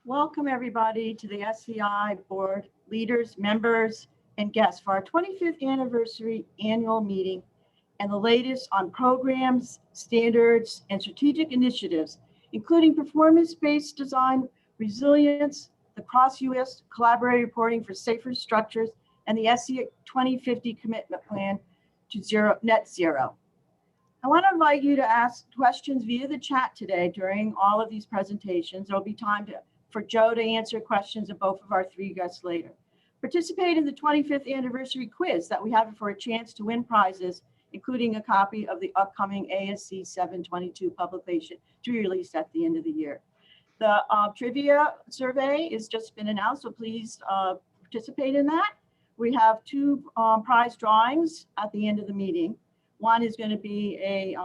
Welcome everybody to the SEI board, leaders, members, and guests for our 25th anniversary annual meeting and the latest on programs, standards, and strategic initiatives, including performance-based design, resilience, the cross-US collaborative reporting for safer structures, and the SEI 2050 commitment plan to net zero. I want to invite you to ask questions via the chat today during all of these presentations. There'll be time for Joe to answer questions of both of our three guests later. Participate in the 25th anniversary quiz that we have for a chance to win prizes, including a copy of the upcoming ASCE 722 publication to be released at the end of the year. The trivia survey has just been announced, so please participate in that. We have two prize drawings at the end of the meeting. One is going to be a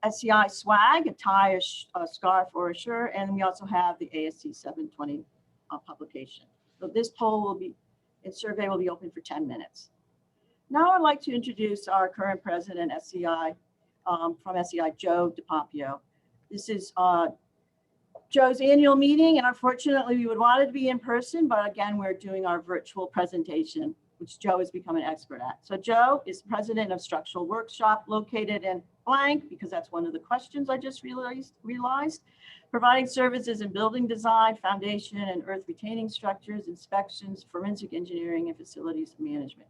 SEI swag, a tie, a scarf, or a shirt, and we also have the ASCE 720 publication. So this survey will be open for 10 minutes. Now I'd like to introduce our current president, SEI, from SEI, Joe DiPapio. This is Joe's annual meeting, and unfortunately we would want it to be in person, but again, we're doing our virtual presentation, which Joe has become an expert at. So Joe is president of Structural Workshop, located in blank, because that's one of the questions I just realized, providing services in building design, foundation and earth retaining structures, inspections, forensic engineering, and facilities management.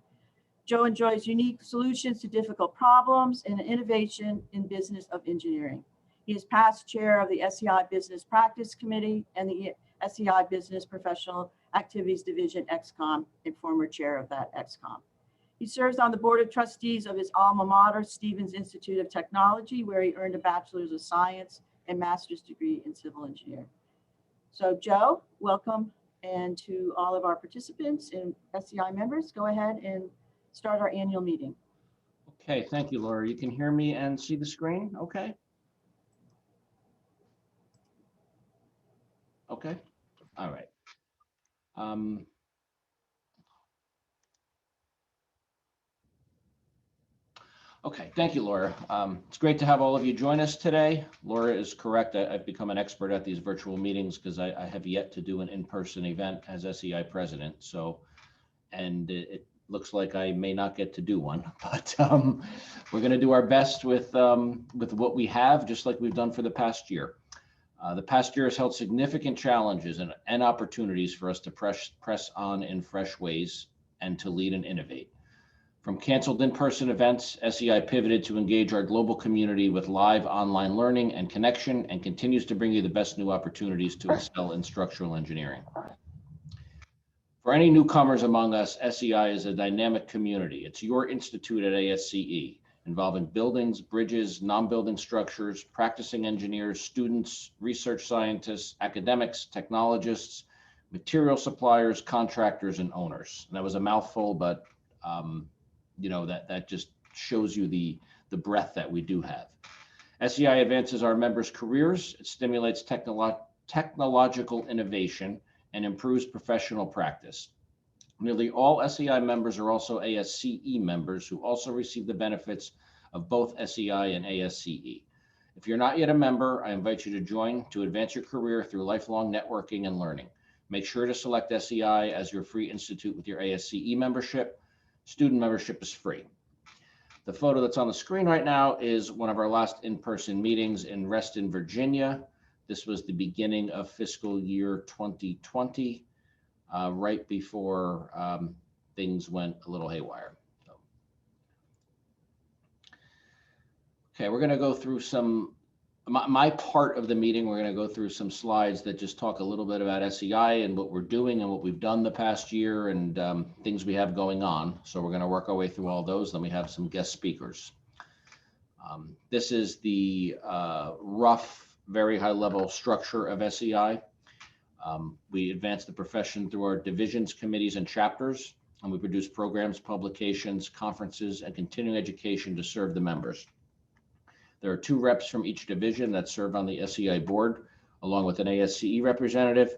Joe enjoys unique solutions to difficult problems and innovation in business of engineering. He is past chair of the SEI Business Practice Committee and the SEI Business Professional Activities Division, XCOM, and former chair of that XCOM. He serves on the board of trustees of his alma mater, Stevens Institute of Technology, where he earned a bachelor's of science and master's degree in civil engineering. So Joe, welcome, and to all of our participants and SEI members, go ahead and start our annual meeting. Okay, thank you, Laura. You can hear me and see the screen, okay? Okay, all right. Okay, thank you, Laura. It's great to have all of you join us today. Laura is correct. I've become an expert at these virtual meetings because I have yet to do an in-person event as SEI president. So, and it looks like I may not get to do one, but we're going to do our best with what we have, just like we've done for the past year. The past year has held significant challenges and opportunities for us to press on in fresh ways and to lead and innovate. From canceled in-person events, SEI pivoted to engage our global community with live online learning and connection, and continues to bring you the best new opportunities to excel in structural engineering. For any newcomers among us, SEI is a dynamic community. It's your institute at ASCE, involving buildings, bridges, non-building structures, practicing engineers, students, research scientists, academics, technologists, material suppliers, contractors, and owners. And that was a mouthful, but you know, that just shows you the breadth that we do have. SEI advances our members' careers, it stimulates technological innovation, and improves professional practice. Nearly all SEI members are also ASCE members who also receive the benefits of both SEI and ASCE. If you're not yet a member, I invite you to join to advance your career through lifelong networking and learning. Make sure to select SEI as your free institute with your ASCE membership. Student membership is free. The photo that's on the screen right now is one of our last in-person meetings in Reston, Virginia. This was the beginning of fiscal year 2020, right before things went a little haywire. So. Okay, we're going to go through my part of the meeting. We're going to go through some slides that just talk a little bit about SEI and what we're doing and what we've done the past year and things we have going on. So we're going to work our way through all those. Then we have some guest speakers. This is the rough, very high level structure of SEI. We advance the profession through our divisions, committees, and chapters, and we produce programs, publications, conferences, and continuing education to serve the members. There are 2 reps from each division that serve on the SEI board, along with an ASCE representative.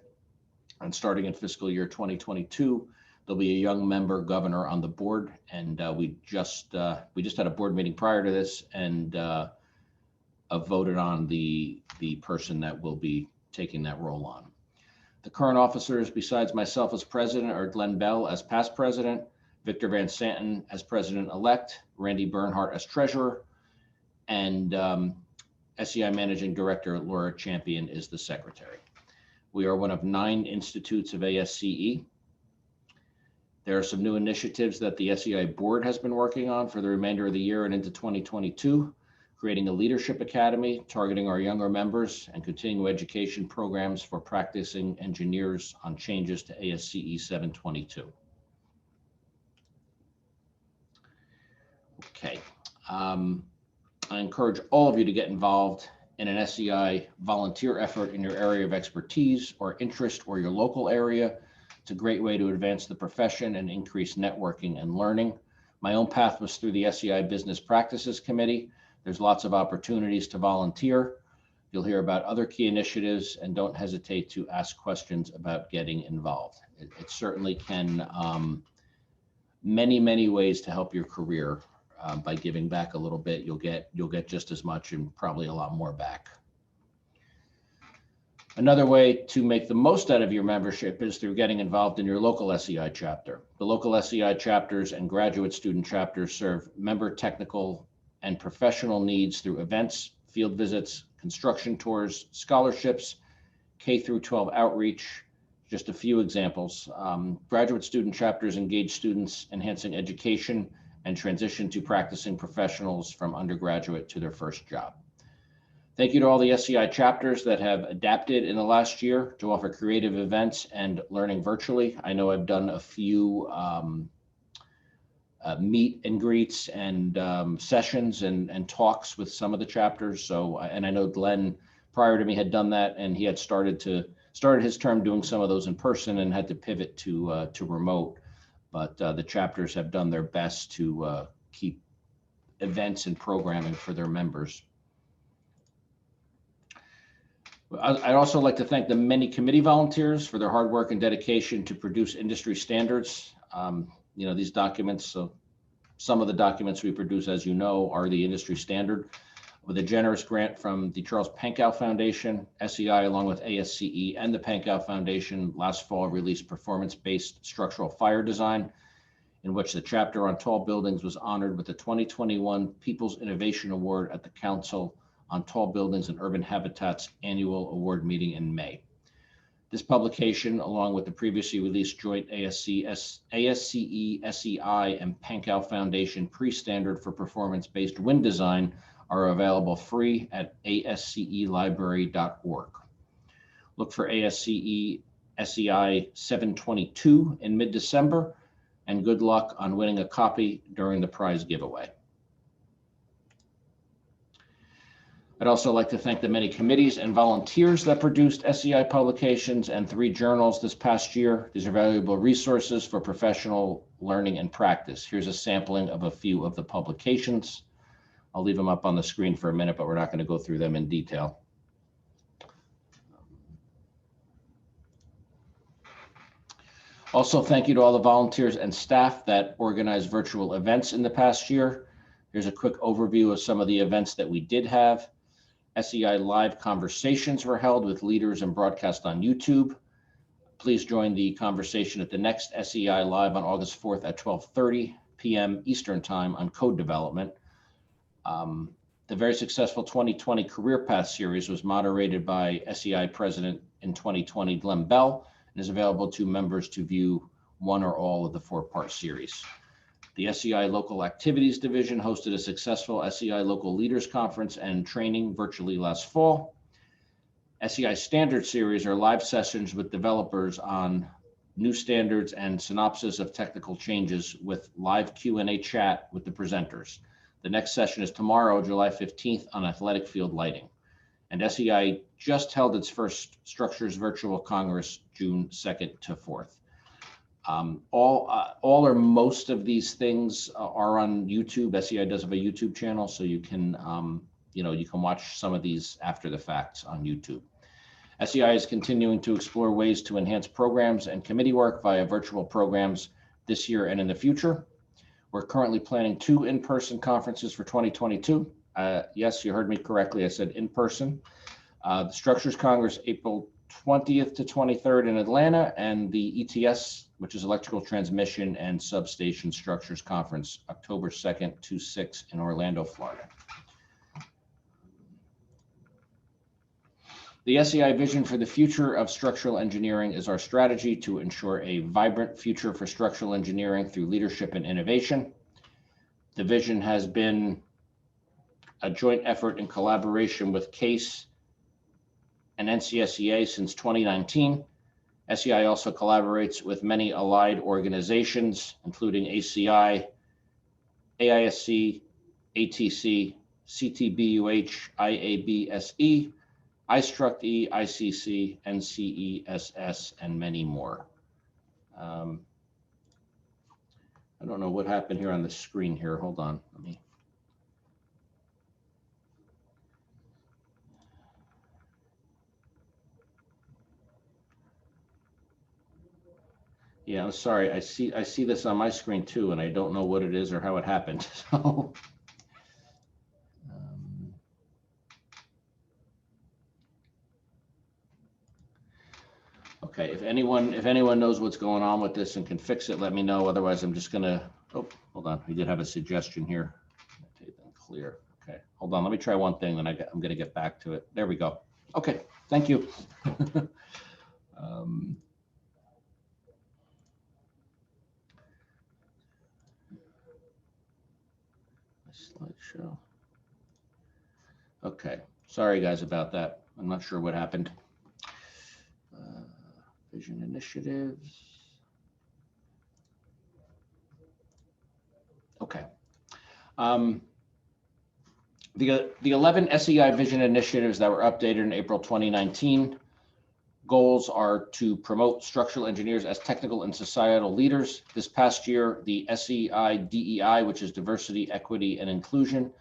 And starting in fiscal year 2022, there'll be a young member governor on the board. And we just had a board meeting prior to this and voted on the person that will be taking that role on. The current officers, besides myself as president, are Glenn Bell as past president, Victor Van Santen as president-elect, Randy Bernhardt as treasurer, and SEI Managing Director Laura Champion is the secretary. We are one of 9 institutes of ASCE. There are some new initiatives that the SEI board has been working on for the remainder of the year and into 2022, creating a leadership academy targeting our younger members and continuing education programs for practicing engineers on changes to ASCE 722. Okay. I encourage all of you to get involved in an SEI volunteer effort in your area of expertise or interest or your local area. It's a great way to advance the profession and increase networking and learning. My own path was through the SEI Business Practices Committee. There's lots of opportunities to volunteer. You'll hear about other key initiatives, and don't hesitate to ask questions about getting involved. It certainly can many ways to help your career. By giving back a little bit, you'll get just as much and probably a lot more back. Another way to make the most out of your membership is through getting involved in your local SEI chapter. The local SEI chapters and graduate student chapters serve member technical and professional needs through events, field visits, construction tours, scholarships, K through 12 outreach. Just a few examples. Graduate student chapters engage students enhancing education and transition to practicing professionals from undergraduate to their first job. Thank you to all the SEI chapters that have adapted in the last year to offer creative events and learning virtually. I know I've done a few meet and greets and sessions and talks with some of the chapters. So, and I know Glenn prior to me had done that, and he had started his term doing some of those in person and had to pivot to remote. But the chapters have done their best to keep events and programming for their members. I'd also like to thank the many committee volunteers for their hard work and dedication to produce industry standards. These documents, so some of the documents we produce, as you know, are the industry standard. With a generous grant from the Charles Pankow Foundation, SEI, along with ASCE and the Pankow Foundation, last fall released performance-based structural fire design, in which the chapter on tall buildings was honored with the 2021 People's Innovation Award at the Council on Tall Buildings and Urban Habitat's annual award meeting in May. This publication, along with the previously released joint ASCE, SEI, and Pankow Foundation pre-standard for performance-based wind design, are available free at ascelibrary.org. Look for ASCE SEI 722 in mid-December, and good luck on winning a copy during the prize giveaway. I'd also like to thank the many committees and volunteers that produced SEI Publications and 3 journals this past year. These are valuable resources for professional learning and practice. Here's a sampling of a few of the publications. I'll leave them up on the screen for a minute, but we're not going to go through them in detail. Also, thank you to all the volunteers and staff that organized virtual events in the past year. Here's a quick overview of some of the events that we did have. SEI Live conversations were held with leaders and broadcast on YouTube. Please join the conversation at the next SEI Live on August 4th at 12:30 p.m. Eastern Time on code development. The very successful 2020 Career Path series was moderated by SEI President in 2020, Glenn Bell, and is available to members to view one or all of the 4-part series. The SEI Local Activities Division hosted a successful SEI Local Leaders Conference and training virtually last fall. SEI Standard Series are live sessions with developers on new standards and synopsis of technical changes with live Q&A chat with the presenters. The next session is tomorrow, July 15th, on athletic field lighting. And SEI just held its first Structures Virtual Congress, June 2nd to 4th. All or most of these things are on YouTube. SEI does have a YouTube channel, so you can, you can watch some of these after the fact on YouTube. SEI is continuing to explore ways to enhance programs and committee work via virtual programs this year and in the future. We're currently planning 2 in-person conferences for 2022. Yes, you heard me correctly. I said in person. The Structures Congress, April 20th to 23rd in Atlanta, and the ETS, which is Electrical Transmission and Substation Structures Conference, October 2nd to 6th in Orlando, Florida. The SEI Vision for the Future of Structural Engineering is our strategy to ensure a vibrant future for structural engineering through leadership and innovation. The vision has been a joint effort in collaboration with CASE and NCSEA since 2019. SEI also collaborates with many allied organizations, including ACI, AISC, ATC, CTBUH, IABSE, iStruct-E, ICC, NCESS, and many more. I don't know what happened here on the screen here. Hold on, let me. Yeah, I'm sorry. I see this on my screen too, and I don't know what it is or how it happened. So. Okay, if anyone knows what's going on with this and can fix it, let me know. Otherwise, I'm just gonna, oh, hold on. We did have a suggestion here. Clear. Okay, hold on. Let me try one thing, then I'm gonna get back to it. There we go. Okay, thank you. Slideshow. Okay, sorry guys about that. I'm not sure what happened. Vision initiatives. Okay. The 11 SEI Vision initiatives that were updated in April 2019. Goals are to promote structural engineers as technical and societal leaders. This past year, the SEI DEI, which is Diversity, Equity, and Inclusion,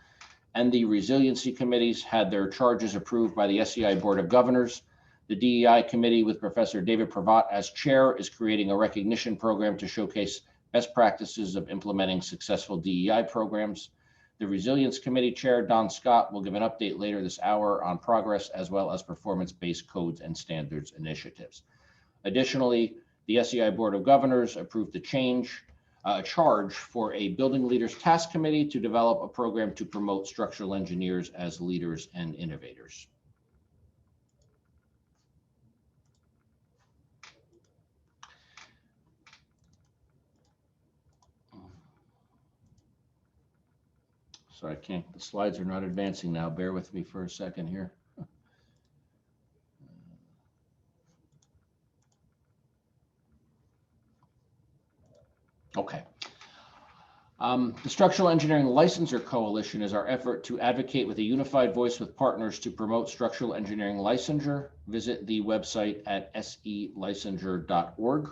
and the Resiliency Committees had their charges approved by the SEI Board of Governors. The DEI Committee, with Professor David Pravat as chair, is creating a recognition program to showcase best practices of implementing successful DEI programs. The Resilience Committee Chair, Don Scott, will give an update later this hour on progress as well as performance-based codes and standards initiatives. Additionally, the SEI Board of Governors approved a charge for a Building Leaders Task Committee to develop a program to promote structural engineers as leaders and innovators. So I can't, the slides are not advancing now. Bear with me for a second here. Okay. The Structural Engineering Licensure Coalition is our effort to advocate with a unified voice with partners to promote structural engineering licensure. Visit the website at selicensure.org.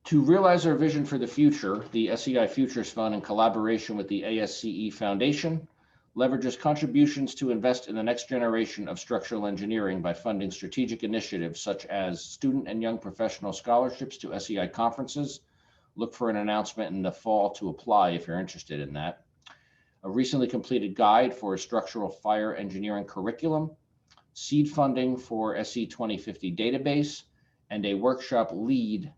To realize our vision for the future, the SEI Futures Fund, in collaboration with the ASCE Foundation, leverages contributions to invest in the next generation of structural engineering by funding strategic initiatives such as student and young professional scholarships to SEI conferences. Look for an announcement in the fall to apply if you're interested in that. A recently completed guide for a structural fire engineering curriculum, seed funding for SE 2050 database, and a workshop lead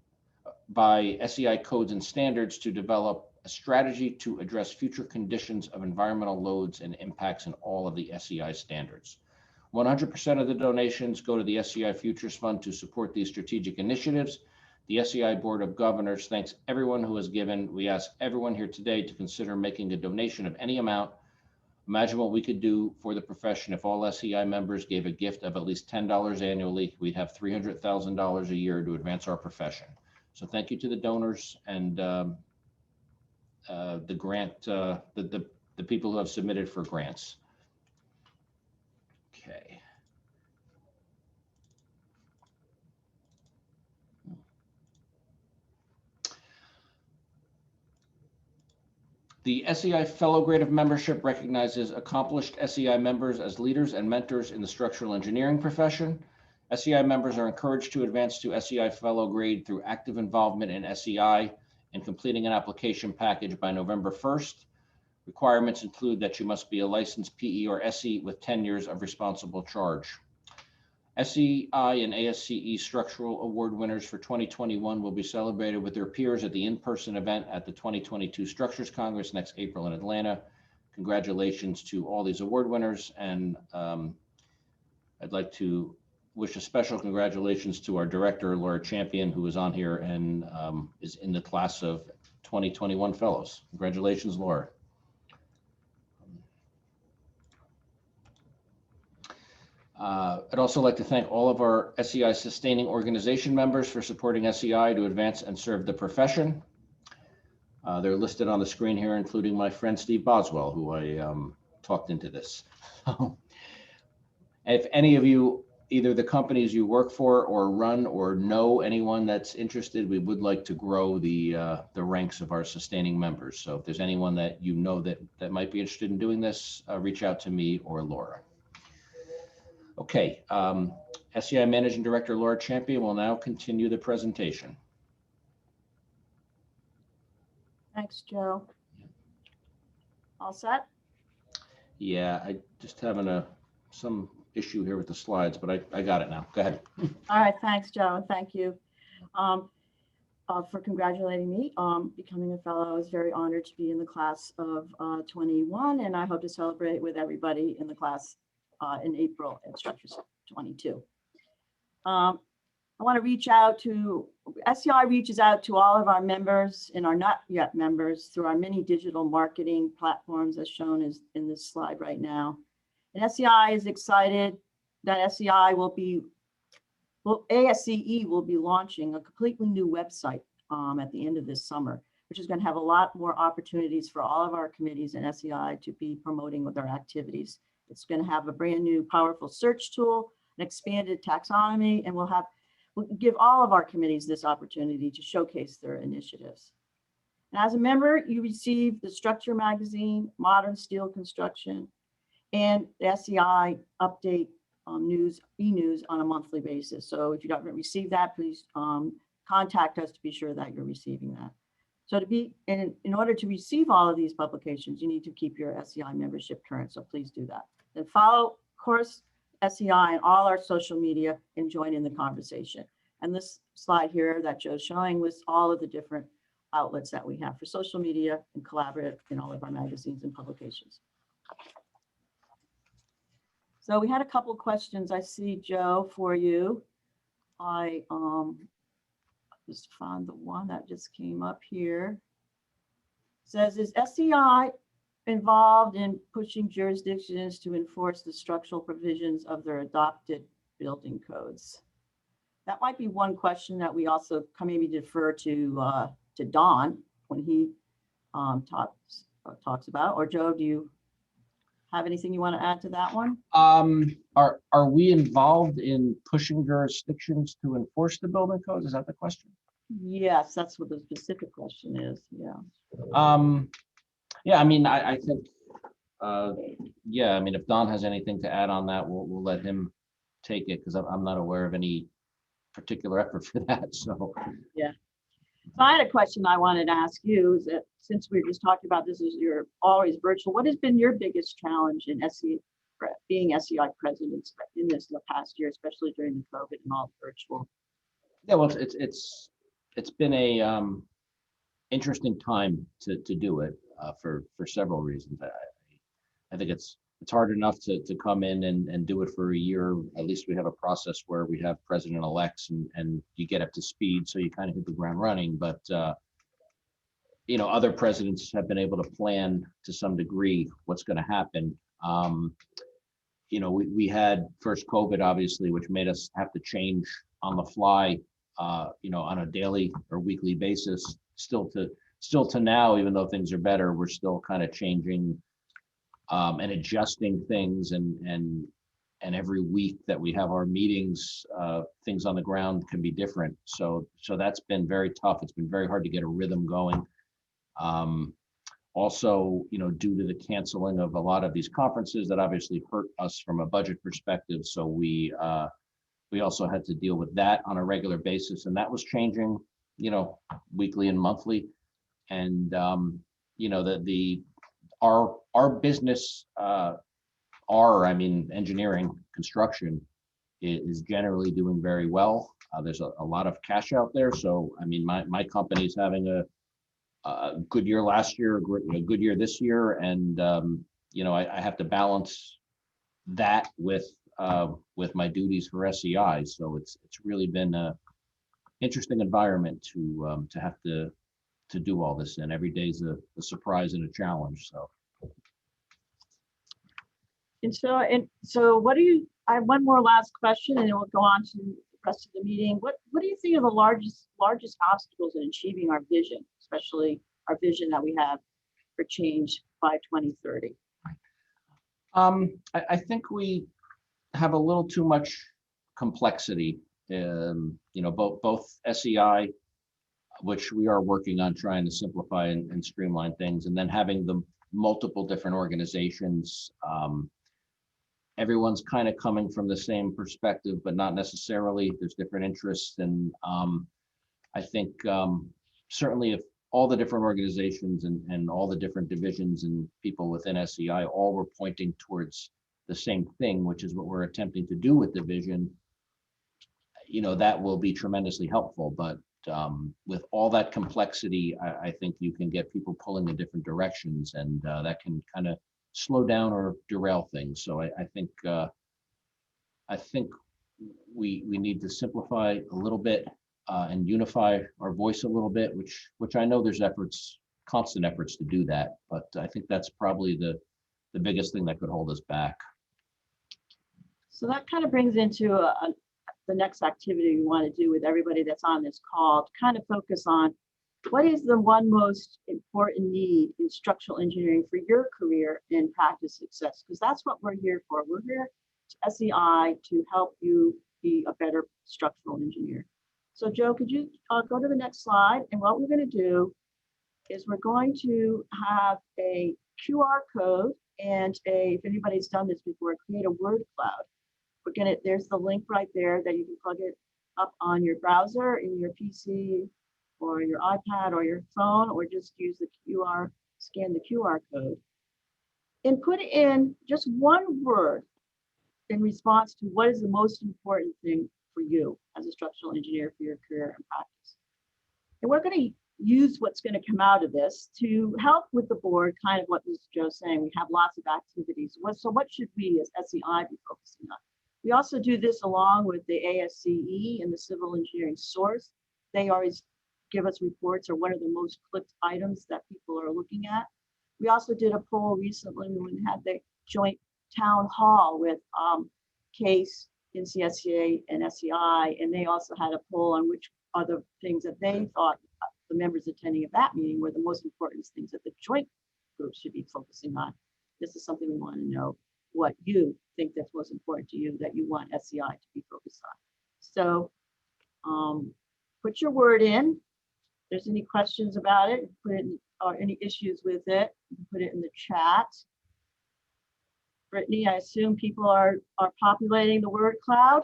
by SEI Codes and Standards to develop a strategy to address future conditions of environmental loads and impacts in all of the SEI standards. 100% of the donations go to the SEI Futures Fund to support these strategic initiatives. The SEI Board of Governors thanks everyone who has given. We ask everyone here today to consider making a donation of any amount. Imagine what we could do for the profession if all SEI members gave a gift of at least $10 annually. We'd have $300,000 a year to advance our profession. So thank you to the donors and the grant, the people who have submitted for grants. Okay. The SEI Fellow grade of membership recognizes accomplished SEI members as leaders and mentors in the structural engineering profession. SEI members are encouraged to advance to SEI Fellow grade through active involvement in SEI and completing an application package by November 1st. Requirements include that you must be a licensed PE or SE with 10 years of responsible charge. SEI and ASCE Structural Award winners for 2021 will be celebrated with their peers at the in-person event at the 2022 Structures Congress next April in Atlanta. Congratulations to all these award winners, and I'd like to wish a special congratulations to our director, Laura Champion, who is on here and is in the class of 2021 fellows. Congratulations, Laura. I'd also like to thank all of our SEI sustaining organization members for supporting SEI to advance and serve the profession. They're listed on the screen here, including my friend Steve Boswell, who I talked into this. If any of you, either the companies you work for or run or know anyone that's interested, we would like to grow the ranks of our sustaining members. So if there's anyone that you know that might be interested in doing this, reach out to me or Laura. Okay, SEI Managing Director Laura Champion will now continue the presentation. Thanks, Joe. All set? Yeah, I just having some issue here with the slides, but I got it now. Go ahead. All right, thanks, Joe, and thank you for congratulating me becoming a fellow. I was very honored to be in the class of 21, and I hope to celebrate with everybody in the class in April at Structures 22. I want to reach out to, SEI reaches out to all of our members and our not yet members through our many digital marketing platforms as shown as in this slide right now. And SEI is excited that SEI will be, ASCE will be launching a completely new website at the end of this summer, which is going to have a lot more opportunities for all of our committees and SEI to be promoting with their activities. It's going to have a brand new powerful search tool, an expanded taxonomy, and we'll give all of our committees this opportunity to showcase their initiatives. And as a member, you receive the Structure magazine, Modern Steel Construction, and the SEI update news, e-news on a monthly basis. So if you haven't received that, please contact us to be sure that you're receiving that. So in order to receive all of these publications, you need to keep your SEI membership current. So please do that. Then follow, of course, SEI and all our social media and join in the conversation. And this slide here that Joe's showing was all of the different outlets that we have for social media and collaborative in all of our magazines and publications. So we had a couple of questions I see, Joe, for you. I just found the one that just came up here. It says, is SEI involved in pushing jurisdictions to enforce the structural provisions of their adopted building codes? That might be one question that we also can maybe defer to Don when he talks about, or Joe, do you have anything you want to add to that one? Are we involved in pushing jurisdictions to enforce the building codes? Is that the question? Yes, that's what the specific question is. Yeah. Yeah, I mean, I think, yeah, I mean, if Don has anything to add on that, we'll let him take it because I'm not aware of any particular effort for that. So yeah. So I had a question I wanted to ask you, is that since we just talked about this, is you're always virtual, what has been your biggest challenge in being SEI president in this past year, especially during the COVID and all virtual? Yeah, well, it's been a interesting time to do it for several reasons. I think it's hard enough to come in and do it for a year. At least we have a process where we have president-elects and you get up to speed, so you kind of hit the ground running. But you know, other presidents have been able to plan to some degree what's going to happen. You know, we had first COVID, obviously, which made us have to change on the fly, you know, on a daily or weekly basis. Still to now, even though things are better, we're still kind of changing and adjusting things, and every week that we have our meetings, things on the ground can be different. So that's been very tough. It's been very hard to get a rhythm going. Also, you know, due to the canceling of a lot of these conferences, that obviously hurt us from a budget perspective. So we also had to deal with that on a regular basis, and that was changing, you know, weekly and monthly. And you know, our business, engineering, construction is generally doing very well. There's a lot of cash out there. So, I mean, my company's having a good year last year, a good year this year. And, I have to balance that with my duties for SEI. So it's really been a interesting environment to have to do all this in. Every day's a surprise and a challenge. So. And so what do you, I have one more last question and then we'll go on to the rest of the meeting. What do you think are the largest obstacles in achieving our vision, especially our vision that we have for change by 2030? I think we have a little too much complexity in, both SEI, which we are working on trying to simplify and streamline things, and then having the multiple different organizations. Everyone's kind of coming from the same perspective, but not necessarily. There's different interests. And I think certainly if all the different organizations and all the different divisions and people within SEI all were pointing towards the same thing, which is what we're attempting to do with the vision, that will be tremendously helpful. But with all that complexity, I think you can get people pulling in different directions, and that can kind of slow down or derail things. So I think we need to simplify a little bit and unify our voice a little bit, which I know there's constant efforts to do that, but I think that's probably the biggest thing that could hold us back. So that kind of brings into the next activity we want to do with everybody that's on this call, to kind of focus on what is the one most important need in structural engineering for your career and practice success? Because that's what we're here for. We're here at SEI to help you be a better structural engineer. So Joe, could you go to the next slide? And what we're going to do is we're going to have a QR code and if anybody's done this before, create a word cloud. There's the link right there that you can plug it up on your browser, in your PC, or your iPad or your phone, or just use scan the QR code and put in just one word in response to what is the most important thing for you as a structural engineer for your career and practice. And we're going to use what's going to come out of this to help with the board, kind of what Mr. Joe's saying. We have lots of activities. So what should we as SEI be focusing on? We also do this along with the ASCE and the Civil Engineering Source. They always give us reports or what are the most clicked items that people are looking at. We also did a poll recently when we had the joint town hall with CASE, NCSEA, and SEI, and they also had a poll on which are the things that they thought the members attending at that meeting were the most important things that the joint group should be focusing on. This is something we want to know what you think that's most important to you that you want SEI to be focused on. So put your word in. If there's any questions about it, put it in, or any issues with it, put it in the chat. Brittany, I assume people are populating the word cloud.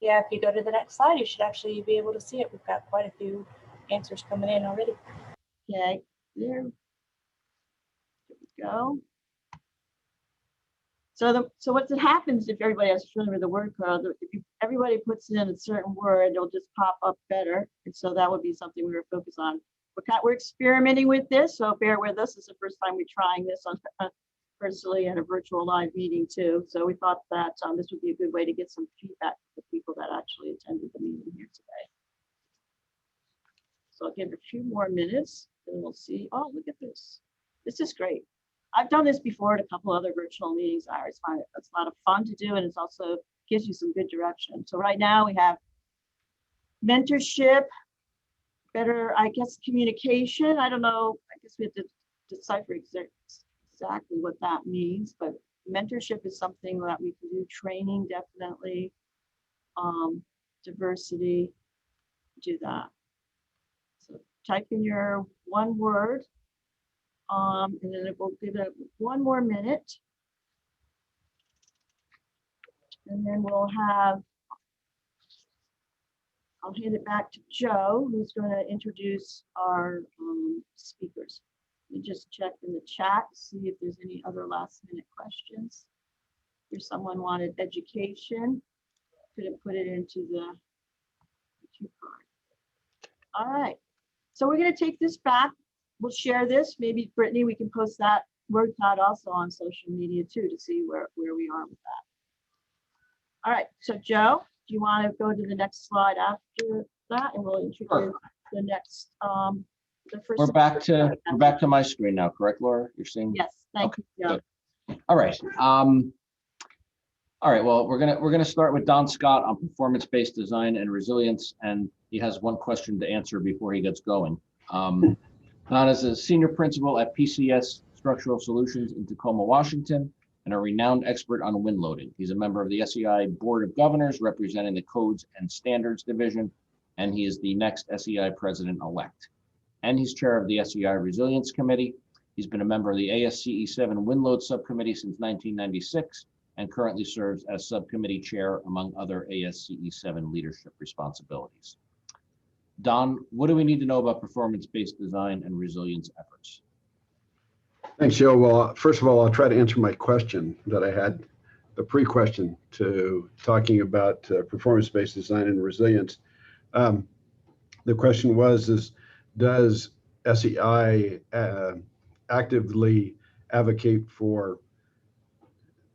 Yeah, if you go to the next slide, you should actually be able to see it. We've got quite a few answers coming in already. Okay, there we go. So what happens if everybody has familiar with the word cloud? If everybody puts in a certain word, it'll just pop up better. And so that would be something we were focused on. We're experimenting with this, so bear with us. It's the first time we're trying this on personally at a virtual live meeting too. So we thought that this would be a good way to get some feedback from the people that actually attended the meeting here today. So I'll give it a few more minutes and we'll see. Oh, look at this. This is great. I've done this before at a couple other virtual meetings. I always find it's a lot of fun to do, and it's also gives you some good direction. So right now we have mentorship, better, I guess, communication. I don't know. I guess we have to decipher exactly what that means, but mentorship is something that we can do. Training, definitely. Diversity, do that. So type in your one word, and then it will give it one more minute. And then we'll have I'll hand it back to Joe, who's going to introduce our speakers. Let me just check in the chat, see if there's any other last minute questions. If someone wanted education, couldn't put it into the two card. All right, so we're going to take this back. We'll share this. Maybe Brittany, we can post that word cloud also on social media too to see where we are with that. All right, so Joe, do you want to go to the next slide after that, and we'll introduce the next the first. We're back to my screen now, correct, Laura? You're seeing? Yes, thank you, Joe. Good. All right. All right. Well, we're gonna start with Don Scott on performance-based design and resilience, and he has one question to answer before he gets going. Don is a senior principal at PCS Structural Solutions in Tacoma, Washington, and a renowned expert on wind loading. He's a member of the SEI Board of Governors representing the Codes and Standards Division, and he is the next SEI president-elect. And he's chair of the SEI Resilience Committee. He's been a member of the ASCE 7 Wind Load Subcommittee since 1996 and currently serves as subcommittee chair among other ASCE 7 leadership responsibilities. Don, what do we need to know about performance-based design and resilience efforts? Thanks, Joe. Well, first of all, I'll try to answer my question that I had, the pre-question to talking about performance-based design and resilience. The question was, does SEI actively advocate for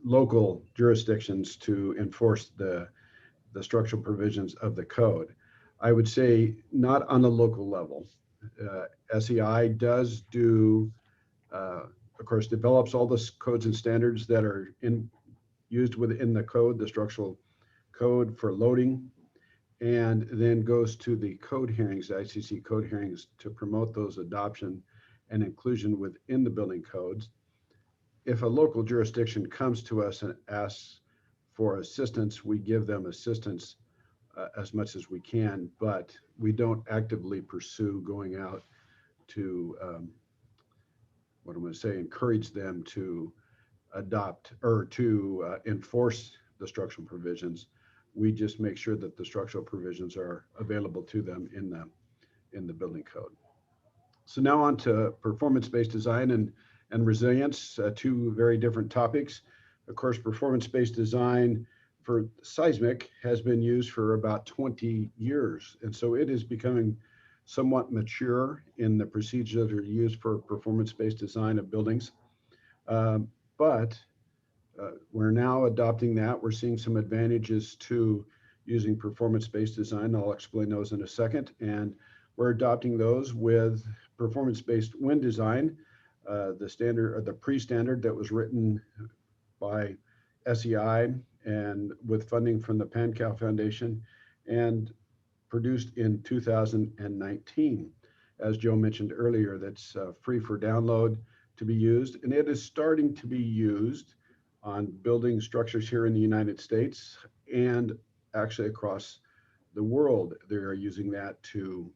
local jurisdictions to enforce the structural provisions of the code? I would say not on the local level. SEI does do, of course, develops all the codes and standards that are used within the code, the structural code for loading, and then goes to the code hearings, the ICC code hearings, to promote those adoption and inclusion within the building codes. If a local jurisdiction comes to us and asks for assistance, we give them assistance as much as we can, but we don't actively pursue going out to, what I'm going to say, encourage them to adopt or to enforce the structural provisions. We just make sure that the structural provisions are available to them in the building code. So now on to performance-based design and resilience, two very different topics. Of course, performance-based design for seismic has been used for about 20 years. And so it is becoming somewhat mature in the procedures that are used for performance-based design of buildings. But we're now adopting that. We're seeing some advantages to using performance-based design. I'll explain those in a second. And we're adopting those with performance-based wind design, the standard or the pre-standard that was written by SEI and with funding from the PanCal Foundation and produced in 2019. As Joe mentioned earlier, that's free for download to be used. And it is starting to be used on building structures here in the United States and actually across the world. They are using that to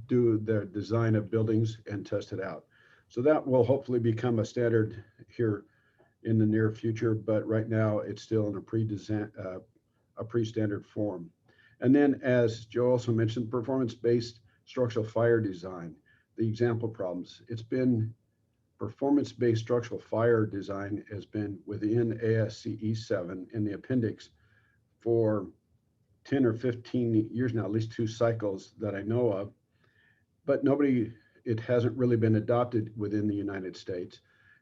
do the design of buildings and test it out. So that will hopefully become a standard here in the near future, but right now it's still in a pre-standard form. And then, as Joe also mentioned, performance-based structural fire design, the example problems. It's been performance-based structural fire design has been within ASCE 7 in the appendix for 10 or 15 years now, at least 2 cycles that I know of, but it hasn't really been adopted within the United States.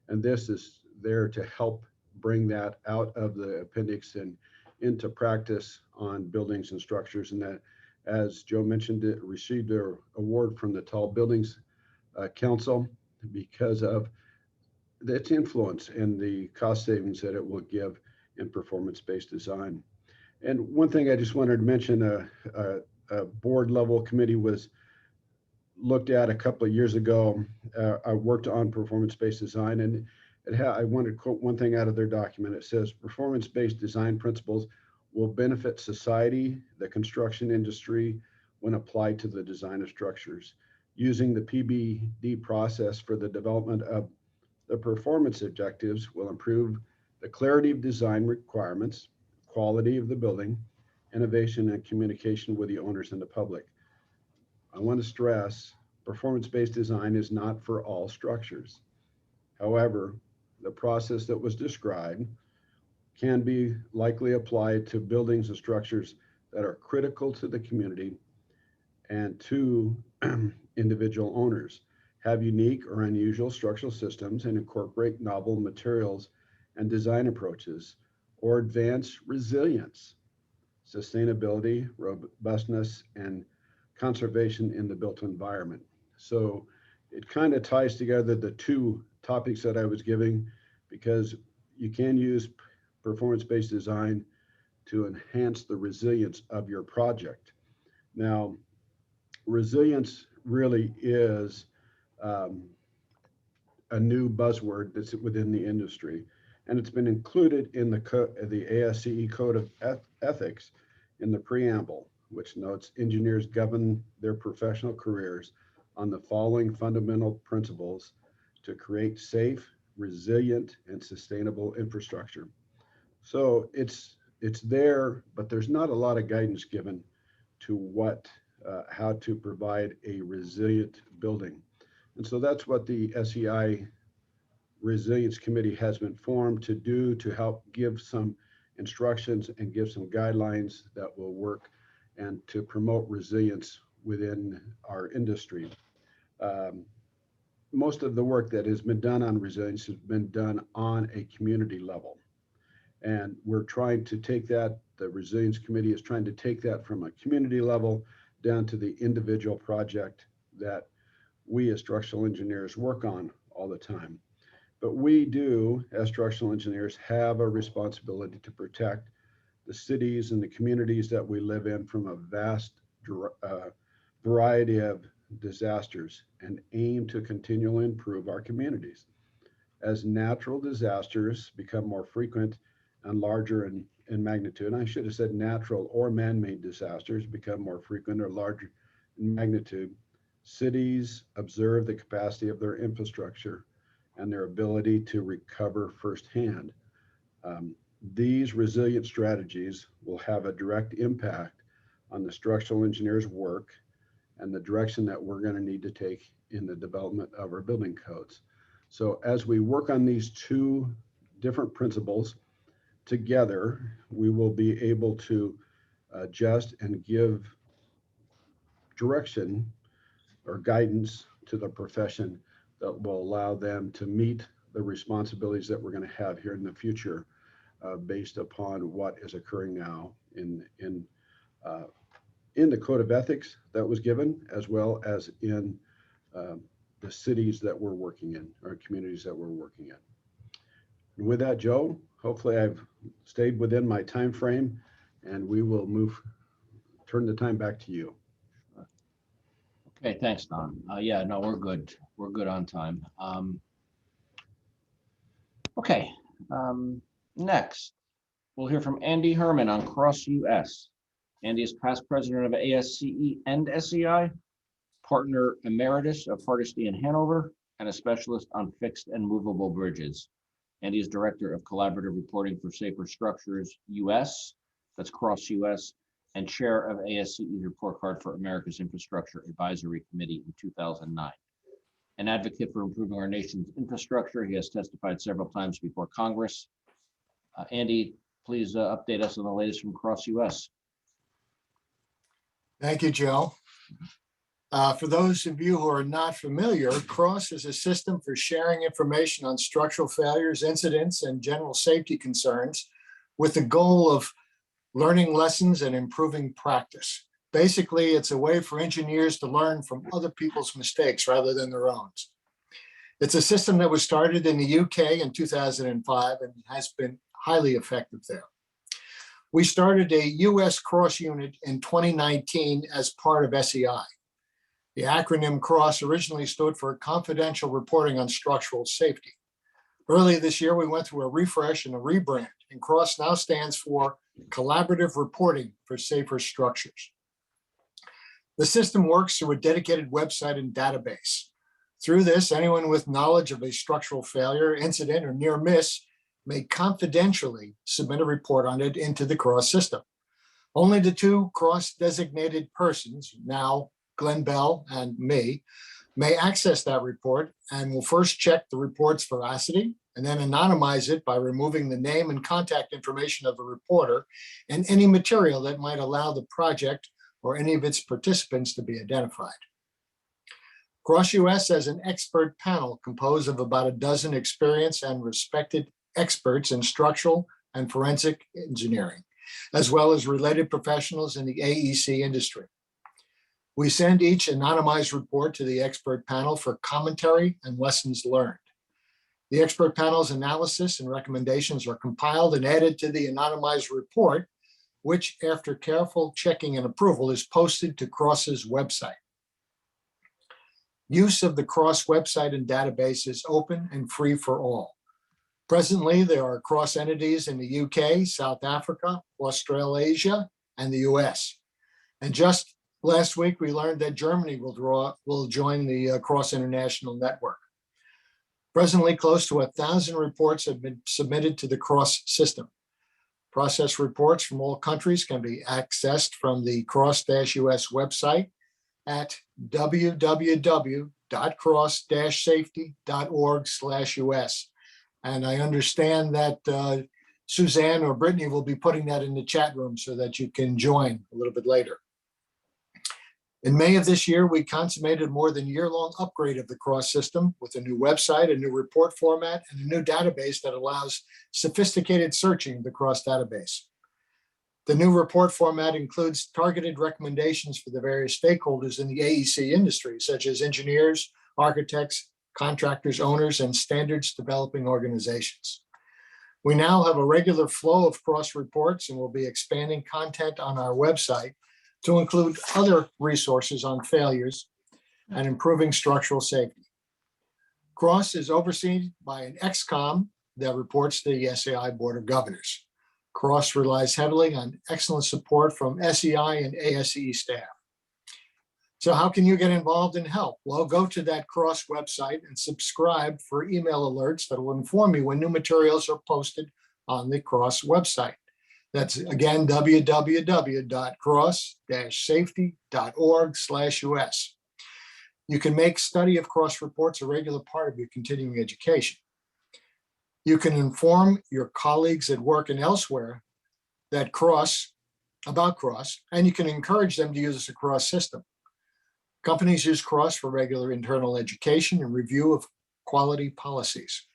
And this is there to help bring that out of the appendix and into practice on buildings and structures. And that, as Joe mentioned, it received their award from the Tall Buildings Council because of its influence and the cost savings that it will give in performance-based design. And one thing I just wanted to mention, a board level committee was looked at a couple of years ago. I worked on performance-based design, and I wanted to quote one thing out of their document. It says, performance-based design principles will benefit society, the construction industry, when applied to the design of structures. Using the PBD process for the development of the performance objectives will improve the clarity of design requirements, quality of the building, innovation, and communication with the owners and the public. I want to stress, performance-based design is not for all structures. However, the process that was described can be likely applied to buildings and structures that are critical to the community and to individual owners, have unique or unusual structural systems, and incorporate novel materials and design approaches, or advance resilience, sustainability, robustness, and conservation in the built environment. So it kind of ties together the two topics that I was giving, because you can use performance-based design to enhance the resilience of your project. Now, resilience really is a new buzzword that's within the industry, and it's been included in the ASCE Code of Ethics in the preamble, which notes engineers govern their professional careers on the following fundamental principles to create safe, resilient, and sustainable infrastructure. So it's there, but there's not a lot of guidance given to how to provide a resilient building. And so that's what the SEI Resilience Committee has been formed to do, to help give some instructions and give some guidelines that will work and to promote resilience within our industry. Most of the work that has been done on resilience has been done on a community level. And we're trying to take that, the Resilience Committee is trying to take that from a community level down to the individual project that we as structural engineers work on all the time. But we do, as structural engineers, have a responsibility to protect the cities and the communities that we live in from a vast variety of disasters, and aim to continually improve our communities. As natural disasters become more frequent and larger in magnitude, and I should have said natural or man-made disasters become more frequent or larger in magnitude, cities observe the capacity of their infrastructure and their ability to recover firsthand. These resilient strategies will have a direct impact on the structural engineer's work and the direction that we're going to need to take in the development of our building codes. So as we work on these two different principles together, we will be able to adjust and give direction or guidance to the profession that will allow them to meet the responsibilities that we're going to have here in the future, based upon what is occurring now in the Code of Ethics that was given, as well as in the cities that we're working in, or communities that we're working in. And with that, Joe, hopefully I've stayed within my time frame, and we will turn the time back to you. Okay, thanks, Don. Yeah, no, we're good. We're good on time. Okay, next, we'll hear from Andy Herman on Cross US. Andy is past president of ASCE and SEI, partner emeritus of Hardesty in Hanover, and a specialist on fixed and movable bridges. Andy is director of collaborative reporting for Safer Structures US, that's Cross US, and chair of ASCE's report card for America's Infrastructure Advisory Committee in 2009. An advocate for improving our nation's infrastructure, he has testified several times before Congress. Andy, please update us on the latest from Cross US. Thank you, Joe. For those of you who are not familiar, CROSS is a system for sharing information on structural failures, incidents, and general safety concerns with the goal of learning lessons and improving practice. Basically, it's a way for engineers to learn from other people's mistakes rather than their own. It's a system that was started in the UK in 2005 and has been highly effective there. We started a US CROSS unit in 2019 as part of SEI. The acronym CROSS originally stood for Confidential Reporting on Structural Safety. Earlier this year, we went through a refresh and a rebrand, and CROSS now stands for Collaborative Reporting for Safer Structures. The system works through a dedicated website and database. Through this, anyone with knowledge of a structural failure, incident, or near miss may confidentially submit a report on it into the CROSS system. Only the two cross-designated persons, now Glenn Bell and me, may access that report and will first check the report's veracity and then anonymize it by removing the name and contact information of the reporter and any material that might allow the project or any of its participants to be identified. Cross US has an expert panel composed of about a dozen experienced and respected experts in structural and forensic engineering, as well as related professionals in the AEC industry. We send each anonymized report to the expert panel for commentary and lessons learned. The expert panel's analysis and recommendations are compiled and added to the anonymized report, which, after careful checking and approval, is posted to CROSS's website. Use of the CROSS website and database is open and free for all. Presently, there are CROSS entities in the UK, South Africa, Australasia, and the US. And just last week, we learned that Germany will join the CROSS International Network. Presently, close to 1,000 reports have been submitted to the CROSS system. Process reports from all countries can be accessed from the CROSS-US website at www.cross-safety.org/US. And I understand that Suzanne or Brittany will be putting that in the chat room so that you can join a little bit later. In May of this year, we consummated more than year-long upgrade of the CROSS system with a new website, a new report format, and a new database that allows sophisticated searching of the CROSS database. The new report format includes targeted recommendations for the various stakeholders in the AEC industry, such as engineers, architects, contractors, owners, and standards developing organizations. We now have a regular flow of CROSS reports and will be expanding content on our website to include other resources on failures and improving structural safety. CROSS is overseen by an ex-com that reports to the SEI Board of Governors. CROSS relies heavily on excellent support from SEI and ASCE staff. So how can you get involved and help? Well, go to that CROSS website and subscribe for email alerts that will inform you when new materials are posted on the CROSS website. That's again, www.cross-safety.org/US. You can make study of CROSS reports a regular part of your continuing education. You can inform your colleagues at work and elsewhere that about CROSS, and you can encourage them to use the CROSS system. Companies use CROSS for regular internal education and review of quality policies.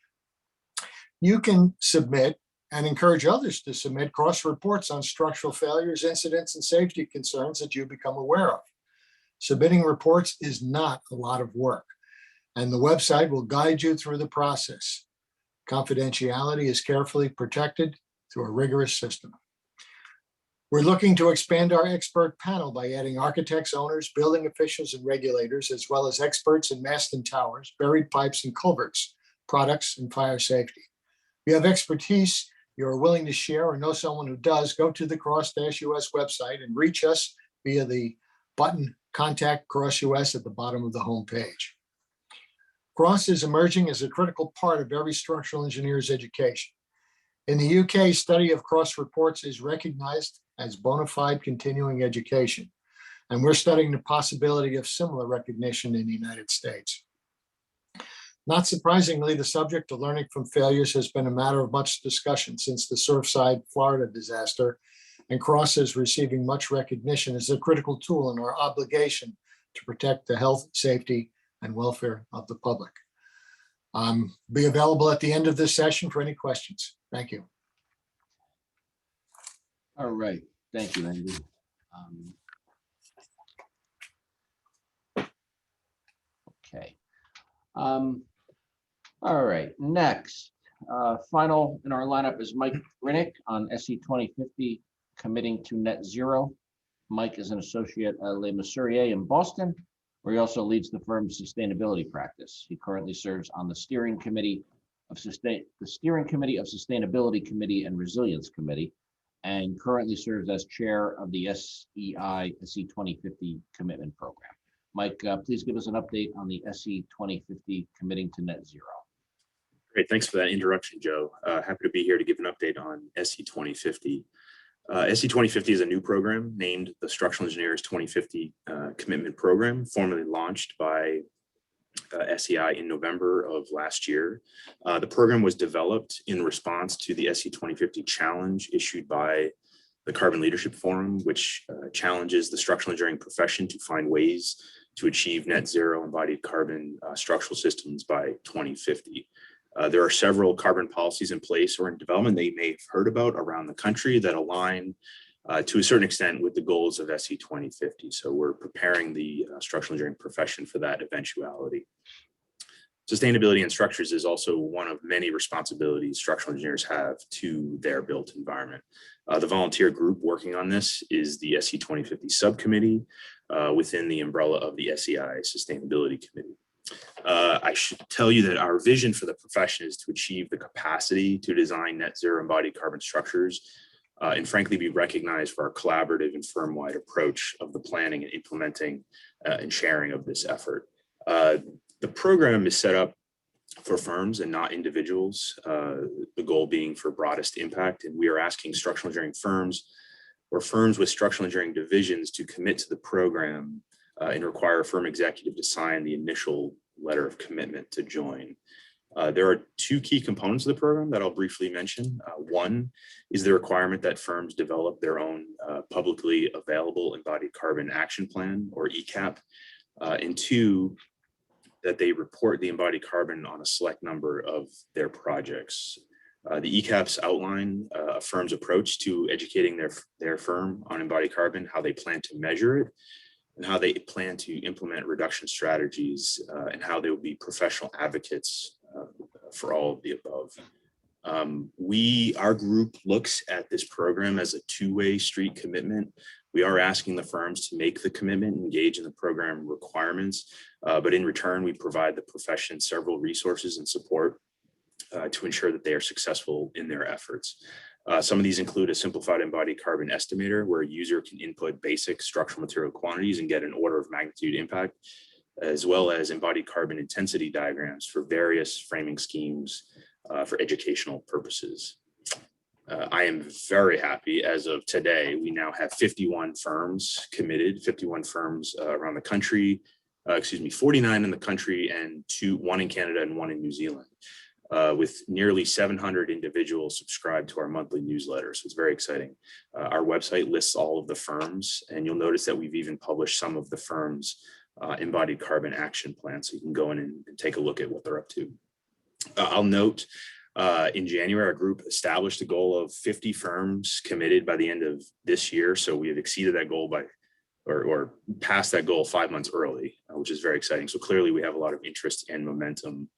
You can submit and encourage others to submit CROSS reports on structural failures, incidents, and safety concerns that you become aware of. Submitting reports is not a lot of work, and the website will guide you through the process. Confidentiality is carefully protected through a rigorous system. We're looking to expand our expert panel by adding architects, owners, building officials, and regulators, as well as experts in masts and towers, buried pipes and culverts, products, and fire safety. If you have expertise you are willing to share or know someone who does, go to the CROSS-US website and reach us via the button Contact CROSS US at the bottom of the homepage. CROSS is emerging as a critical part of every structural engineer's education. In the UK, study of CROSS reports is recognized as bona fide continuing education, and we're studying the possibility of similar recognition in the United States. Not surprisingly, the subject of learning from failures has been a matter of much discussion since the Surfside, Florida disaster, and CROSS is receiving much recognition as a critical tool in our obligation to protect the health, safety, and welfare of the public. Be available at the end of this session for any questions. Thank you. All right, thank you, Andy. Okay. All right, next, final in our lineup is Mike Grinick on SE 2050, committing to net zero. Mike is an associate at Le Mesurier in Boston, where he also leads the firm's sustainability practice. He currently serves on the steering committee of Sustainability Committee and Resilience Committee, and currently serves as chair of the SEI 2050 Commitment Program. Mike, please give us an update on the SE 2050 committing to net zero. Great, thanks for that introduction, Joe. Happy to be here to give an update on SE 2050. SE 2050 is a new program named the Structural Engineers 2050 Commitment Program, formally launched by SEI in November of last year. The program was developed in response to the SE 2050 challenge issued by the Carbon Leadership Forum, which challenges the structural engineering profession to find ways to achieve net zero embodied carbon structural systems by 2050. There are several carbon policies in place or in development that you may have heard about around the country that align to a certain extent with the goals of SE 2050. So we're preparing the structural engineering profession for that eventuality. Sustainability in structures is also one of many responsibilities structural engineers have to their built environment. The volunteer group working on this is the SE 2050 subcommittee within the umbrella of the SEI Sustainability Committee. I should tell you that our vision for the profession is to achieve the capacity to design net zero embodied carbon structures and frankly be recognized for our collaborative and firm-wide approach of the planning and implementing and sharing of this effort. The program is set up for firms and not individuals, the goal being for broadest impact. And we are asking structural engineering firms or firms with structural engineering divisions to commit to the program and require a firm executive to sign the initial letter of commitment to join. There are two key components of the program that I'll briefly mention. One is the requirement that firms develop their own publicly available embodied carbon action plan, or ECAP, and two, that they report the embodied carbon on a select number of their projects. The ECAPs outline a firm's approach to educating their firm on embodied carbon, how they plan to measure it, and how they plan to implement reduction strategies, and how they will be professional advocates for all of the above. Our group looks at this program as a two-way street commitment. We are asking the firms to make the commitment, engage in the program requirements, but in return, we provide the profession several resources and support to ensure that they are successful in their efforts. Some of these include a simplified embodied carbon estimator, where a user can input basic structural material quantities and get an order of magnitude impact, as well as embodied carbon intensity diagrams for various framing schemes for educational purposes. I am very happy as of today, we now have 51 firms committed, 51 firms around the country, 49 in the country and one in Canada and one in New Zealand. With nearly 700 individuals subscribed to our monthly newsletter. So it's very exciting. Our website lists all of the firms, and you'll notice that we've even published some of the firms' embodied carbon action plan. So you can go in and take a look at what they're up to. I'll note in January, our group established a goal of 50 firms committed by the end of this year. So we have exceeded that goal by or passed that goal 5 months early, which is very exciting. So clearly we have a lot of interest and momentum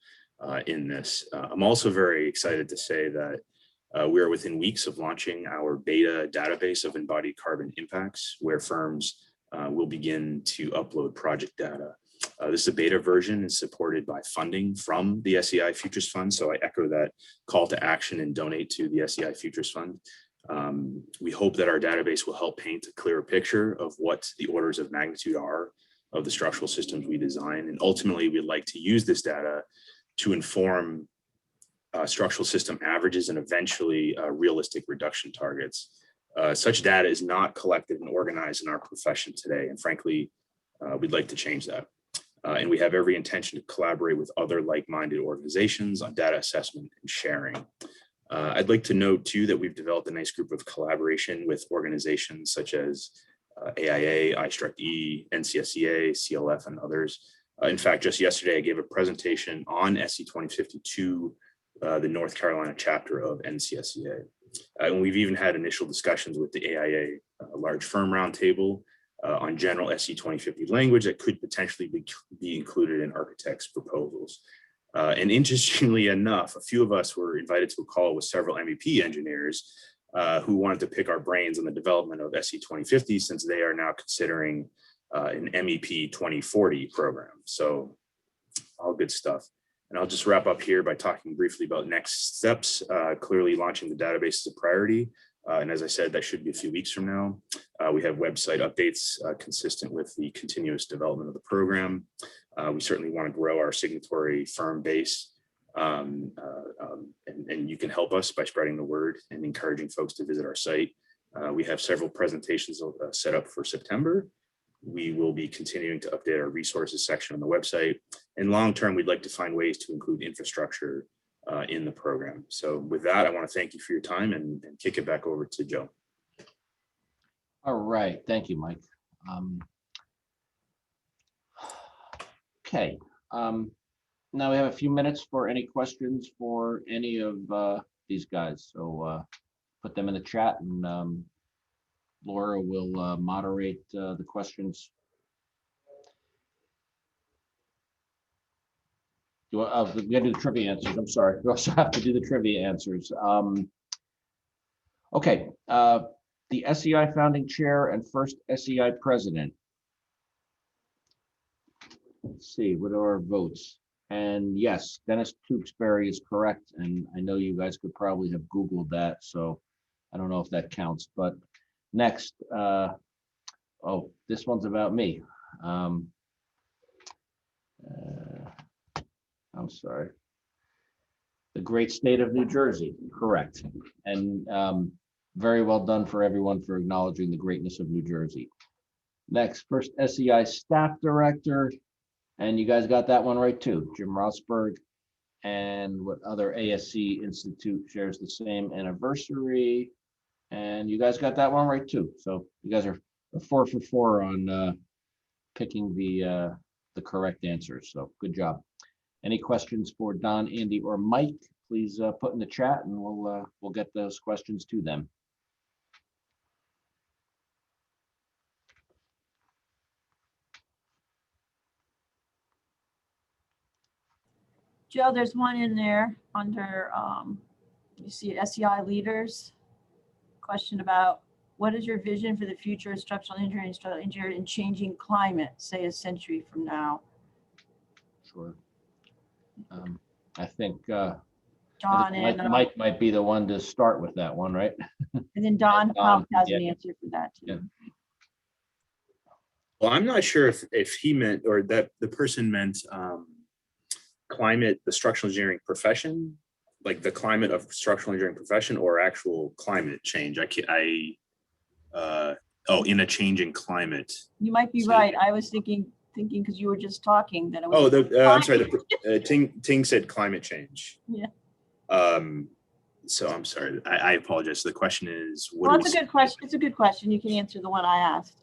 in this. I'm also very excited to say that we are within weeks of launching our beta database of embodied carbon impacts, where firms will begin to upload project data. This is a beta version and supported by funding from the SEI Futures Fund. So I echo that call to action and donate to the SEI Futures Fund. We hope that our database will help paint a clearer picture of what the orders of magnitude are of the structural systems we design. And ultimately, we'd like to use this data to inform structural system averages and eventually realistic reduction targets. Such data is not collected and organized in our profession today. And frankly, we'd like to change that. And we have every intention to collaborate with other like-minded organizations on data assessment and sharing. I'd like to note too that we've developed a nice group of collaboration with organizations such as AIA, IStruct-E, NCSEA, CLF, and others. In fact, just yesterday, I gave a presentation on SE 2050 to the North Carolina chapter of NCSEA. And we've even had initial discussions with the AIA large firm roundtable on general SE 2050 language that could potentially be included in architects' proposals. And interestingly enough, a few of us were invited to a call with several MEP engineers who wanted to pick our brains on the development of SE 2050, since they are now considering an MEP 2040 program. So all good stuff. And I'll just wrap up here by talking briefly about next steps. Clearly launching the database is a priority. And as I said, that should be a few weeks from now. We have website updates consistent with the continuous development of the program. We certainly want to grow our signatory firm base. And you can help us by spreading the word and encouraging folks to visit our site. We have several presentations set up for September. We will be continuing to update our resources section on the website. And long-term, we'd like to find ways to include infrastructure in the program. So with that, I want to thank you for your time and kick it back over to Joe. All right, thank you, Mike. Okay, now we have a few minutes for any questions for any of these guys. So put them in the chat, and Laura will moderate the questions. We gotta do the trivia answers. I'm sorry. We also have to do the trivia answers. Okay, the SEI founding chair and first SEI president. Let's see, what are our votes? And yes, Dennis Tewksbury is correct. And I know you guys could probably have Googled that, so I don't know if that counts. But next, oh, this one's about me. I'm sorry. The great state of New Jersey, correct. And very well done for everyone for acknowledging the greatness of New Jersey. Next, first SEI staff director. And you guys got that one right too, Jim Rosberg. And what other ASCE institute shares the same anniversary? And you guys got that one right too. So you guys are 4 for 4 on picking the correct answers. So good job. Any questions for Don, Andy, or Mike? Please put in the chat, and we'll get those questions to them. Joe, there's one in there under, you see SEI leaders. Question about what is your vision for the future of structural engineering in changing climate, say a century from now? Sure. I think Don and Mike might be the one to start with that one, right? and then Don has an yeah. answer for that too. Yeah. Well, I'm not sure if he meant, or that the person meant climate, the structural engineering profession, like the climate of structural engineering profession, or actual climate change. Oh, in a changing climate. You might be right. I was thinking because you were just talking that it was. Oh, I'm sorry. Ting said climate change. Yeah. So I'm sorry. I apologize. So the question is, Well, that's a good question. It's a good question. You can answer the one I asked.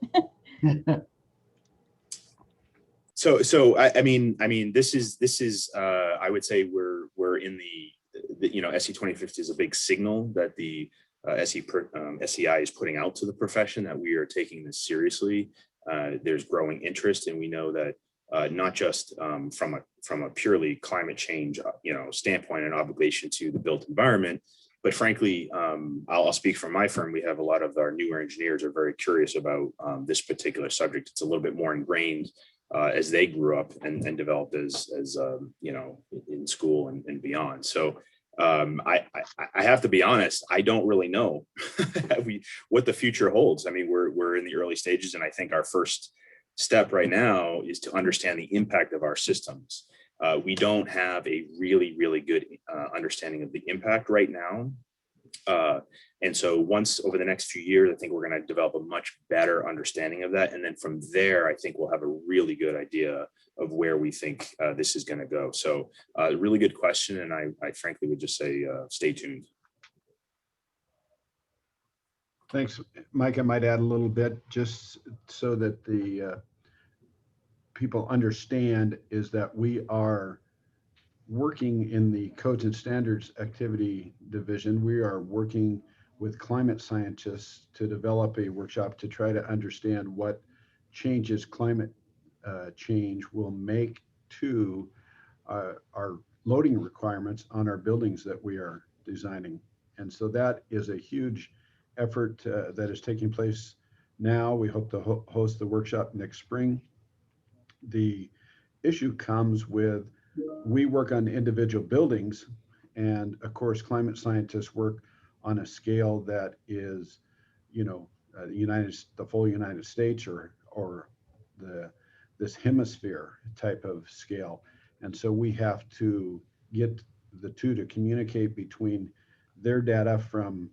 So I mean, this is I would say we're in the SE 2050 is a big signal that the SEI is putting out to the profession that we are taking this seriously. There's growing interest, and we know that not just from a purely climate change standpoint and obligation to the built environment, but frankly, I'll speak from my firm. We have a lot of our newer engineers are very curious about this particular subject. It's a little bit more ingrained as they grew up and developed as in school and beyond. So I have to be honest, I don't really know what the future holds. I mean, we're in the early stages, and I think our first step right now is to understand the impact of our systems. We don't have a really, really good understanding of the impact right now. And so once over the next few years, I think we're going to develop a much better understanding of that. And then from there, I think we'll have a really good idea of where we think this is going to go. So really good question. And I frankly would just say, stay tuned. Thanks, Mike. I might add a little bit just so that the people understand is that we are working in the Codes and Standards Activity Division. We are working with climate scientists to develop a workshop to try to understand what changes climate change will make to our loading requirements on our buildings that we are designing. And so that is a huge effort that is taking place now. We hope to host the workshop next spring. The issue comes with, we work on individual buildings, and of course, climate scientists work on a scale that is, the full United States or this hemisphere type of scale. And so we have to get the two to communicate between their data from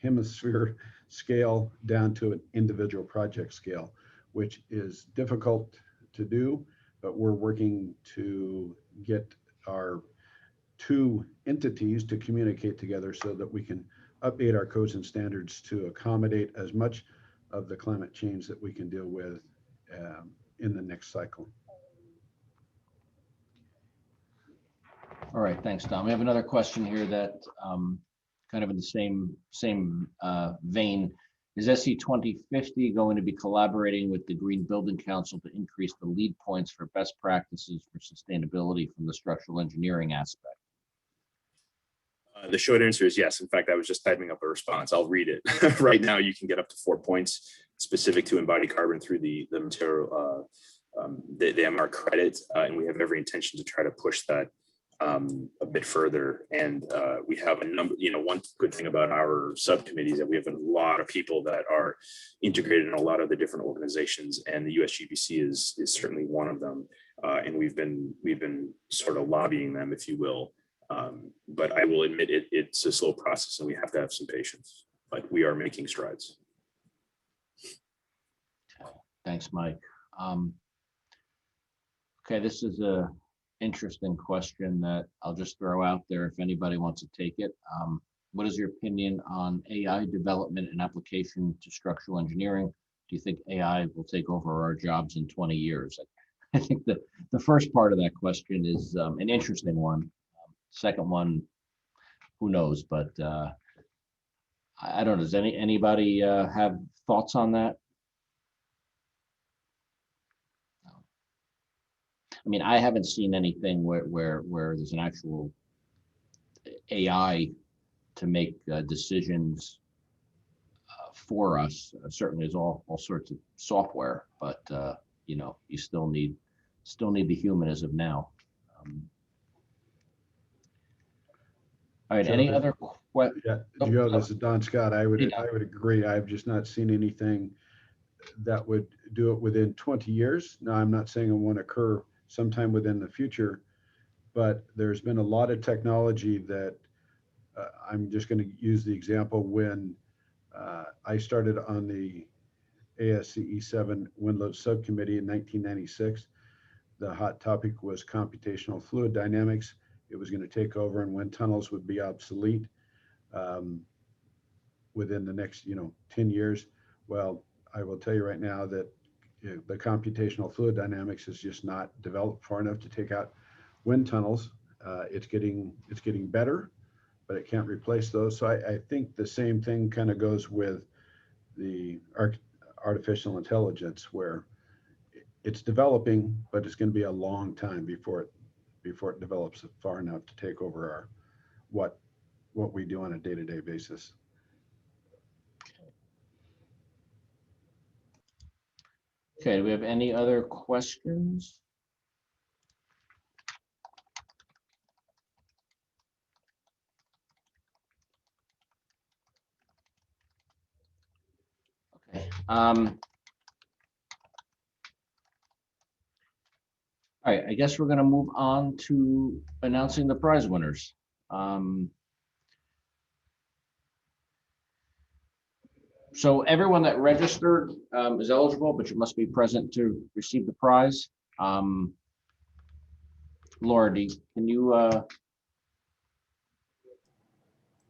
hemisphere scale down to an individual project scale, which is difficult to do, but we're working to get our two entities to communicate together so that we can update our codes and standards to accommodate as much of the climate change that we can deal with in the next cycle. All right, thanks, Tom. We have another question here that kind of in the same vein. Is SE 2050 going to be collaborating with the Green Building Council to increase the lead points for best practices for sustainability from the structural engineering aspect? The short answer is yes. In fact, I was just typing up a response. I'll read it. Right now, you can get up to 4 points specific to embodied carbon through the material, the MR credit, and we have every intention to try to push that a bit further. And we have a number, one good thing about our subcommittee is that we have a lot of people that are integrated in a lot of the different organizations, and the USGBC is certainly one of them. And we've been sort of lobbying them, if you will. But I will admit it's a slow process and we have to have some patience, but we are making strides. Thanks, Mike. Okay, this is a interesting question that I'll just throw out there if anybody wants to take it. What is your opinion on AI development and application to structural engineering? Do you think AI will take over our jobs in 20 years? I think the first part of that question is an interesting one. Second one, who knows? But I don't know. Does anybody have thoughts on that? I mean, I haven't seen anything where there's an actual AI to make decisions for us. Certainly, there's all sorts of software, but you still need the human as of now. All right. Any other questions? Yeah, Joe, this is Don Scott. I would agree. I've just not seen anything that would do it within 20 years. Now, I'm not saying it won't occur sometime within the future, but there's been a lot of technology that I'm just going to use the example when I started on the ASCE 7 wind load subcommittee in 1996. The hot topic was computational fluid dynamics. It was going to take over and wind tunnels would be obsolete within the next 10 years. Well, I will tell you right now that the computational fluid dynamics is just not developed far enough to take out wind tunnels. It's getting better, but it can't replace those. So I think the same thing kind of goes with the artificial intelligence, where it's developing, but it's going to be a long time before it develops far enough to take over what we do on a day-to-day basis. Okay, do we have any other questions? Okay. All right, I guess we're going to move on to announcing the prize winners. So everyone that registered is eligible, but you must be present to receive the prize. Laura, can you?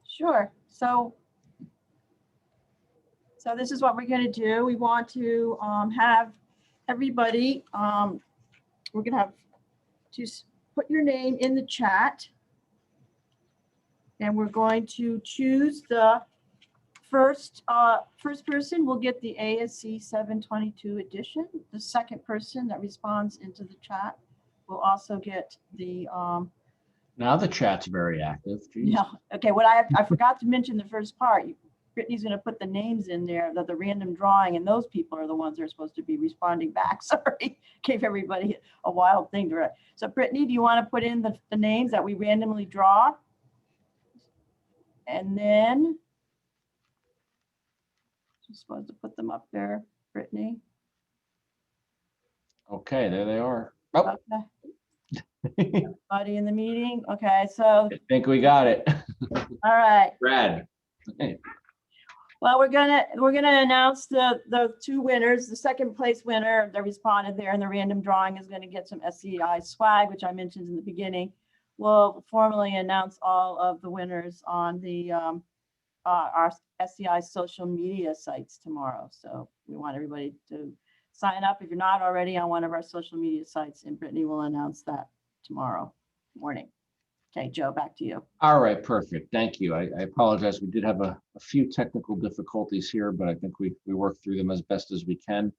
Sure. So this is what we're going to do. We want to have everybody, we're going to have to put your name in the chat. And we're going to choose the first person will get the ASCE 722 edition. The second person that responds into the chat will also get the Now the chat's very active. Jeez. yeah. Okay, what I forgot to mention the first part. Brittany's going to put the names in there, the random drawing, and those people are the ones that are supposed to be responding back. Sorry, gave everybody a wild thing to write. So Brittany, do you want to put in the names that we randomly draw? And then just wanted to put them up there, Brittany. Okay, there they are. Oh. Okay. Everybody in the meeting. Okay, so I think we got it. all right. Brad. Okay. Well, we're gonna announce the two winners. The second place winner that responded there in the random drawing is going to get some SEI swag, which I mentioned in the beginning. We'll formally announce all of the winners on the our SEI social media sites tomorrow. So we want everybody to sign up if you're not already on one of our social media sites, and Brittany will announce that tomorrow morning. Okay, Joe, back to you. All right, perfect. Thank you. I apologize. We did have a few technical difficulties here, but I think we worked through them as best as we can.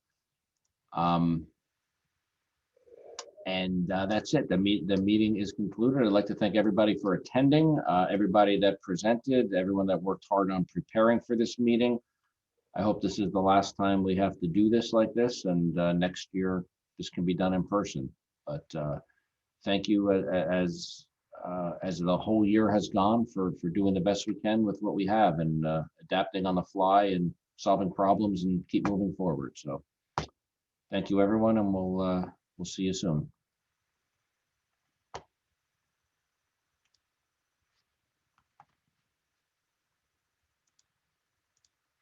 And that's it. The meeting is concluded. I'd like to thank everybody for attending, everybody that presented, everyone that worked hard on preparing for this meeting. I hope this is the last time we have to do this like this, and next year this can be done in person. But thank you as the whole year has gone for doing the best we can with what we have, and adapting on the fly and solving problems and keep moving forward. So thank you, everyone, and we'll see you soon.